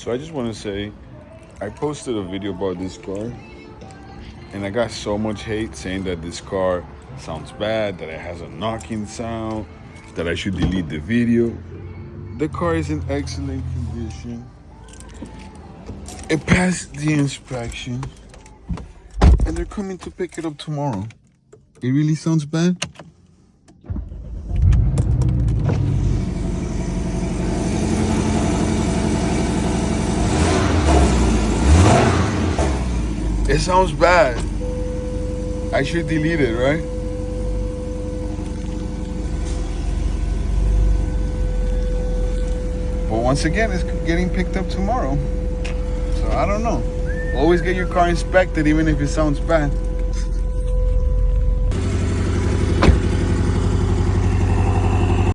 So I just want to say, I posted a video about this car, and I got so much hate saying that this car sounds bad, that it has a knocking sound, that I should delete the video. The car is in excellent condition. It passed the inspection, and they're coming to pick it up tomorrow. It really sounds bad? It sounds bad. I should delete it, right? But once again, it's getting picked up tomorrow. So I don't know. Always get your car inspected even if it sounds bad.